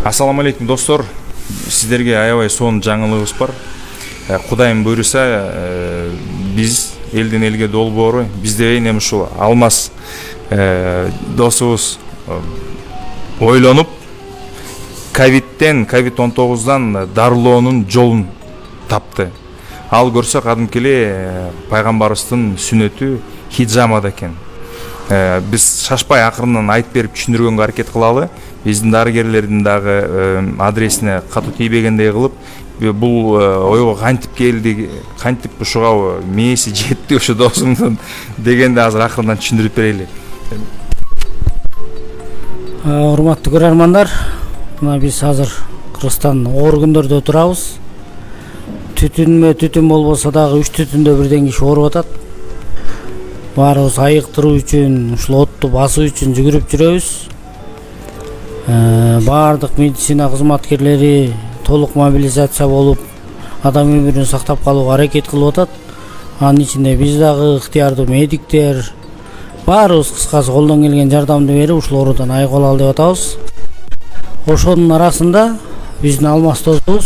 Ассаламу алейкум достор, сіздерге аябай сонун жаңылыгыбыз бар. Кудайым буйруса, биз элден элге долбоору биздебейин эми ушул Алмаз досубуз ойлонуп COVID-19 дарылоонун жолун тапты. Ал көрсө кадимки эле пайгамбарыбыздын сүннөтү хиджамада экен. Биз шашпай акырынан айтып берип түшүндүргөнгө аракет кылалы. Биздин дарыгерлердин дагы адресине катуу тийбегендей кылып, бул ойго кантип келди, кантип ушуга мээси жетти ошо досумдун дегенди азыр акырынан түшүндүрүп берели. Урматтуу көрөрмандар, мына биз азыр Кыргызстан оор күндөрдө турабыз. Түтүн болбосо дагы 3 түтүндө бирден киши ооруп атат. Баарыбыз айыктыруу үчүн, ушул отту басуу үчүн жүгүрүп жүрөбүз. Баардык медицина кызматкерлери толук мобилизация болуп, адам өмүрүн сактап калууга аракет кылып атат. Анын ичинде биз дагы ыктыярдуу медиктер, баарыбыз кыскасы колдон келген жардамды берип, ушул оорудан айыгып алалы деп атабыз. Ошонун арасында биздин Алмаз досубуз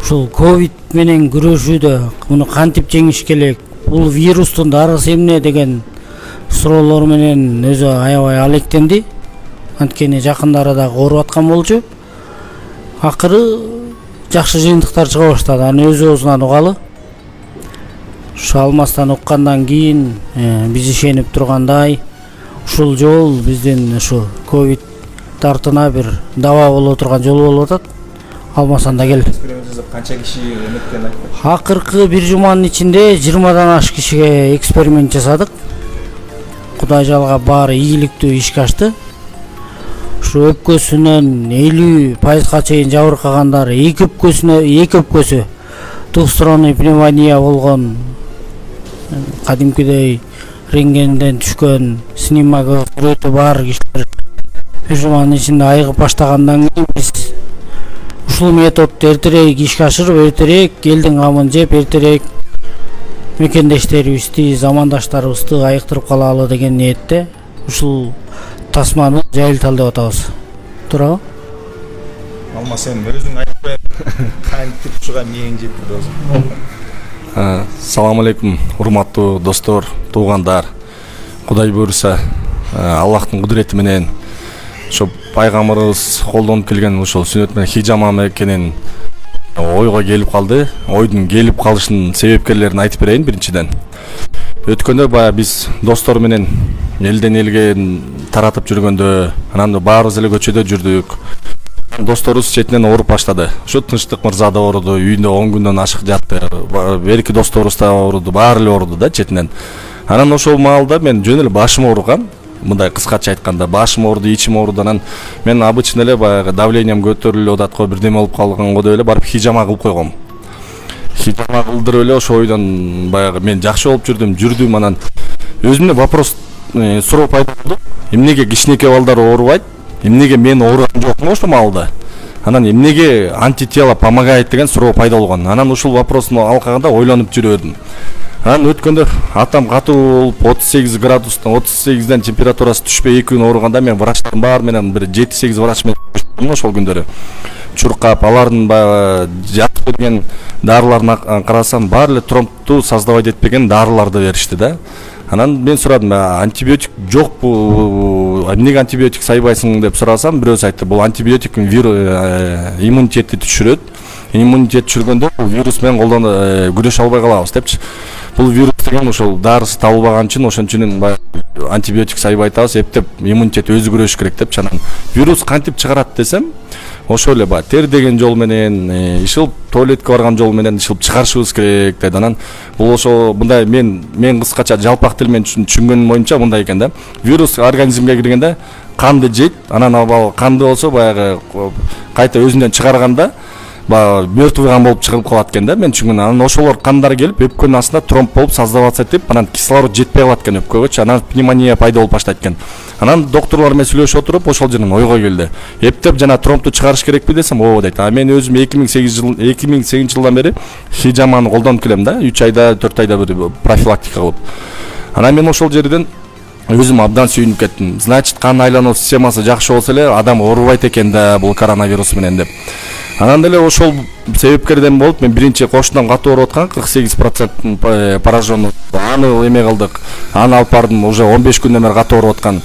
ушул ковид менен күрөшүүдө муну кантип жеңиш керек, бул вирустун дарысы эмне деген суроолор менен өзү аябай алектенди. Анткени жакында арада ооруп аткан болчу. Акыры жакшы жыйынтыктар чыга баштады. Аны өзүбүздөн угалы. Ушу Алмаздан уккандан кийин биз ишенип тургандай, ушул жол биздин ушу ковид тартына бир даба боло турган жол болуп атат. Алмаздан да кел. Канча киши эметтен айтты? Акыркы бир жуманын ичинде 20дан ашык кишиге эксперимент жасадык. Кудай жалга баары ийгиликтүү ишке ашты. Ушу өпкөсүнөн 50% чейин жабыркагандар, эки өпкөсү двусторонний пневмония болгон, кадимкидей рентгенден түшкөн снимага көрөтү бар кишилер бир жуманын ичинде айыгып баштагандан кийин биз ушул методду эртерээк ишке ашырып, эртерээк элдин камын жеп, эртерээк мекендештерибизди, замандаштарыбызды айыктырып калалы деген ниетте ушул тасманы жайылталы деп атабыз. Туурабы? Алмаз, сен өзүң айтпай кантип ушуга мээң жетти досум? Салам алейкум, урматтуу достор, туугандар. Кудай буйруса, Аллахтын кудурети менен ошо пайгамбарыбыз колдонуп келген ушул сүннөт менен хижама экенин ойго келип калды. Ойдун келип калышынын себепкерлерин айтып берейин биринчиден. Өткөндө баягы биз достор менен элден элге таратып жүргөндө, анан баарыбыз эле көчөдө жүрдүк. Досторубуз четинен ооруп баштады. Ушу Тынчтык мырза да ооруду, үйүндө 10 күндөн ашык жатты. Берки досторубуз да ооруду, баары эле ооруду да четинен. Анан ошол маалда мен жөн эле башым ооруган. Мындай кыскача айтканда, башым ооруду, ичим ооруду. Анан мен обычно эле баягы давлением көтөрүлүп атат го, бирдеме болуп калганго деп эле барып хижама кылып койгом. Хижама кылдырып эле ошо ойдон баягы мен жакшы болуп жүрдүм, анан өзүмө вопрос суроо пайда болду. Эмнеге кичинекей балдар оорубайт? Эмнеге мен ооруган жокмун ошол маалда? Анан эмнеге антитела помогает деген суроо пайда болгон. Анан ушул вопростун алкагында ойлонуп жүрөдүм. Анан өткөндө атам катуу болуп 38 градустан 38ден температурасы түшпөй 2 күн ооруганда мен врачтардын баары менен бир 7-8 врач менен көрүштүм ошол күндөрү. Чуркап, алардын жатып берген дарыларына карасам, баары эле тромбту создавать этпеген дарыларды беришти да. Анан мен сурадым, антибиотик жокпу, эмнеге антибиотик сайбайсың деп сурасам, бирөөсү айтты, бул антибиотик иммунитетти түшүрөт. Иммунитет түшүргөндө бул вирус менен колдон күрөшө албай калабыз депчи. Бул вирус деген ошол дарысы табылбаган үчүн ошон үчүн антибиотик сайбай атабыз, эптеп иммунитет өзү күрөшүш керек депчи. Анан вирус кантип чыгарат десем, ошол эле тер деген жол менен, ишилип туалетке барган жол менен ишилип чыгарышыбыз керек деди. Анан бул ошо мындай мен кыскача жалпак тил менен түшүнгөнүм боюнча мындай экен да. Вирус организмге киргенде канды жейт, анан ал канды болсо баягы кайта өзүнөн чыгарганда мертвый кан болуп чыгып калат экен да, мен түшүнгөн. Анан ошолор кандар келип өпкөнүн астында тромб болуп создаваться этип, анан кислород жетпей калат экен өпкөгөчү, анан пневмония пайда болуп баштайт экен. Анан доктурлар менен сүйлөшүп отуруп ошол жерден ойго келди. Эптеп жана тромбту чыгарыш керекпи десем, ооба дейт. Мен өзүм 2008 жылдан бери хижаманы колдонуп келем да, 3 айда 4 айда бир профилактика кылып. Анан мен ошол жерден өзүм абдан сүйүнүп кеттим. Значит, кан айлануу системасы жакшы болсо эле адам оорубайт экен да бул коронавирус менен деп. Анан деле ошол себепкерден болуп мен биринчи кошунан катуу ооруп аткан 48% пораженный. Аны эме кылдык. Аны алып бардым, уже 15 күндөн бери катуу ооруп аткан.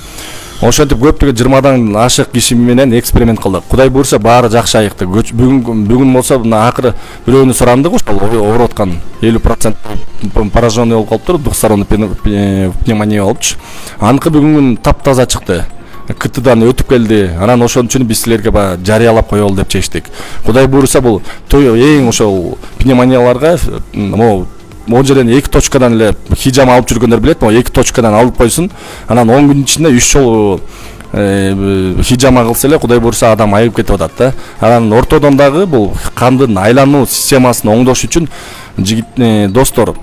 Ошентип көптөгөн 20дан ашык киши менен эксперимент кылдык. Кудай буйрса баары жакшы айыкты. Бүгүн болсо мына акыры бирөөнү сурандык ошол ооруп аткан 50% пораженный болуп калыптыр, двухсторонний пневмония болупчу. Аныкы бүгүн таптаза чыкты. КТдан өтүп келди. Анан ошон үчүн биз силерге баягы жарыялап коелу деп чечтик. Кудай буйрса бул эң ошол пневмонияларга могу жерден 2 точкадан эле хижама алып жүргөндөр билет, могу 2 точкадан алып койсун. Анан 10 күн ичинде 3 жолу хижама кылса эле Кудай буйрса адам айыгып кетип атат да. Анан ортодон дагы бул кандын айлануу системасын оңдош үчүн жигит достор,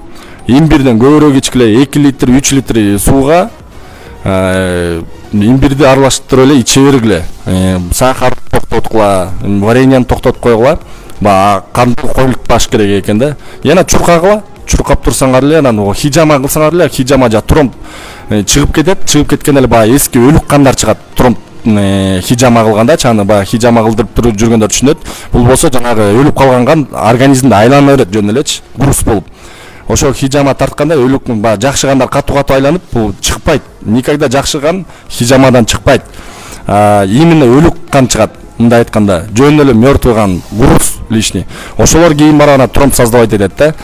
имбирден көбүрөөк ичкиле 2 литр, 3 литр сууга имбирди аралаштырып эле иче бергиле. Сахар токтоткула, вареньяны токтотуп койгула. Канды коюлтпаш керек экен да. Жана чуркагыла, чуркап турсаңар эле анан хижама кылсаңар эле, хижама жа тромб чыгып кетет. Чыгып кеткен эле баягы эски өлүк кандар чыгат. Тромб хижама кылганда, чаны баягы хижама кылдырып туруп жүргөндөр түшүнөт. Бул болсо жанагы өлүп калган кан организмде айлана берет жөн элечи, груз болуп. Ошол хижама тартканда өлүк баягы жакшы кандар катуу айланып, бул чыкпайт. Никогда жакшы кан хижамадан чыкпайт. Именно өлүк кан чыгат. Мындай айтканда, жөн эле мёртвый кан, груз лишний. Ошолор кийин барып анан тромб создавать этет да.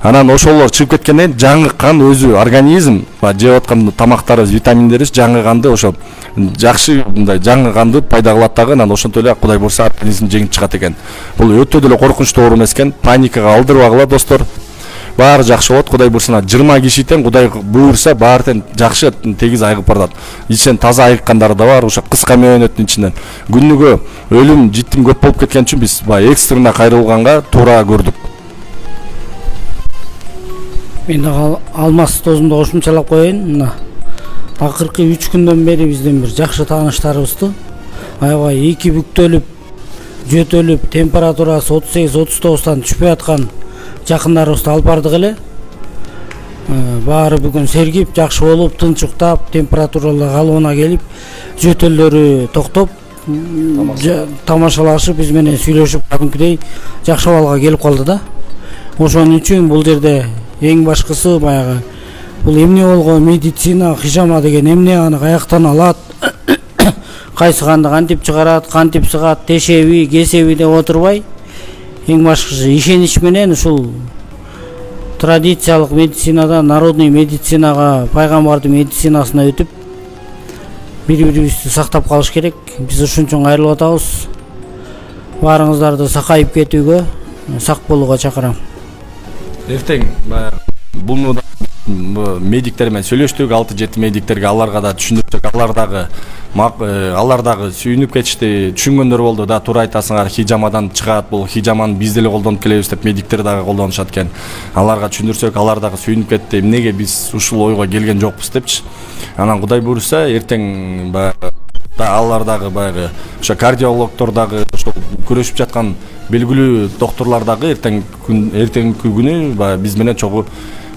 Анан ошолор чыгып кеткенден жаңы кан өзү организм жеп аткан тамактары, витаминдери жаңы канды ошол жакшы мындай жаңы канды пайда кылат дагы. Анан ошентип эле Кудай буйрса организм жеңип чыгат экен. Бул өтө деле коркунучтуу оору эмес экен. Паникага алдырбагыла достор. Баары жакшы болот. Кудай буйрса 20 кишиден Кудай буйрса баары жакшы тегиз айыгып барат. Ичен таза айыккандар да бар, ошо кыска мөөнөттүн ичинен. Күнүгө өлүм життим көп болуп кеткен үчүн биз баягы экстренно кайрылганга туура көрдүк. Мен дагы алмаз досумду кошумчалап коеюн. Мына акыркы 3 күндөн бери бизден бир жакшы тааныштарыбызды аябай эки бүктөлүп, жөтөлүп, температурасы 38-39тан түшпөй аткан жакындарыбызды алып бардык эле. Баары бүгүн сергип, жакшы болуп, тынчуктап, температуралар калыбына келип, жөтөлдөрү токтоп, тамашалашып, биз менен сүйлөшүп, кадимкидей жакшы абалга келип калды да. Ошон үчүн бул жерде эң башкысы баягы бул эмне болгон медицина, хижама деген эмне, аны каяктан алат, кайсы канды кантип чыгарат, кантип сыгат, тешеби, кесеби деп отурбай, эң башкысы ишенич менен ушул традициялык медицинадан народный медицинага, пайгамбардын медицинасына өтүп бири-бирибизди сактап калыш керек. Биз ушун үчүн кайрылып атабыз. Баарыңыздарды сакайып кетүүгө, сак болууга чакырам. Эртең бул медиктер менен сүйлөштүк, 6-7 медиктерге, аларга да түшүндүрсөк, алар дагы сүйүнүп кетишти, түшүнгөндөр болду да. Туура айтасыңар, хижамадан чыгат, бул хижаманы биз деле колдонуп келебиз деп медиктер дагы колдонушат экен. Аларга түшүндүрсөк, алар дагы сүйүнүп кетти. Эмнеге биз ушул ойго келген жокпуз депчи. Анан Кудай буйрса эртең алар дагы баягы ошо кардиологдор дагы ошо күрөшүп жаткан белгилүү докторлор дагы эртеңки күнү биз менен чогуу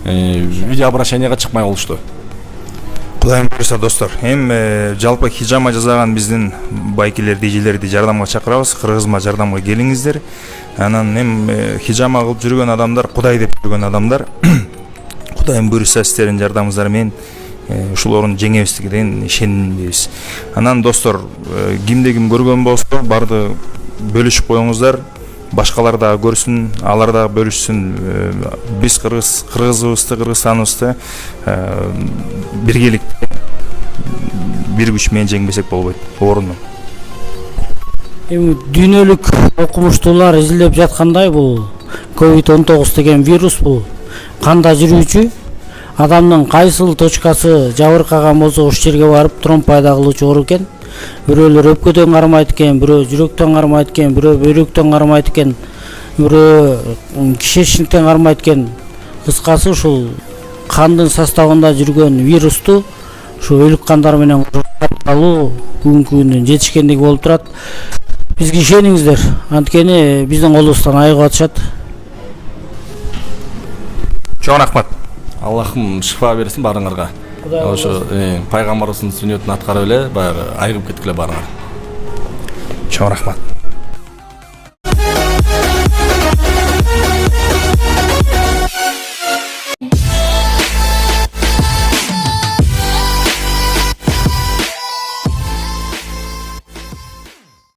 видео обращенияга чыкмай болушту. Кудайым буйрса достор, жалпы хижама жасаган биздин байкелерди, эжелерди жардамга чакырабыз. Кыргызыма жардамга келиңиздер. Анан хижама кылып жүргөн адамдар, Кудай деп жүргөн адамдар, Кудайым буйрса сиздердин жардамыңыздар менен ушул оорууну жеңебиздигин ишендибиз. Анан достор, кимде ким көргөн болсо барды бөлүшүп коюңуздар. Башкалар дагы көрсүн, алар дагы бөлүшсүн. Биз Кыргызыбызды, Кыргызстаныбызды биргеликте бир күч менен жеңбесек болбойт ооруну. Эми дүйнөлүк окумуштуулар изилдеп жаткандай, бул COVID-19 деген вирус бул канда жүрүүчү. Адамдын кайсыл точкасы жабыркаган болсо ошол жерге барып тромб пайда кылуучу оору экен. Бирөөлөр өпкөдөн кармайт экен, бирөө жүрөктөн кармайт экен, бирөө бөйрөктөн кармайт экен, бирөө кишечниктен кармайт экен. Кыскасы ушул кандын составында жүргөн вирусту ушу өлүк кандар менен алуу бүгүнкү күндүн жетишкендиги болуп турат. Бизге ишениңиздер, анткени биздин колубуздан айыгып атышат. Чоң рахмат. Аллахым шифа берсин баарыңарга. ошо пайгамбарыбыздын сүннөтүн аткарып эле баягы айыгып кеткиле барыңар. Чоң рахмат.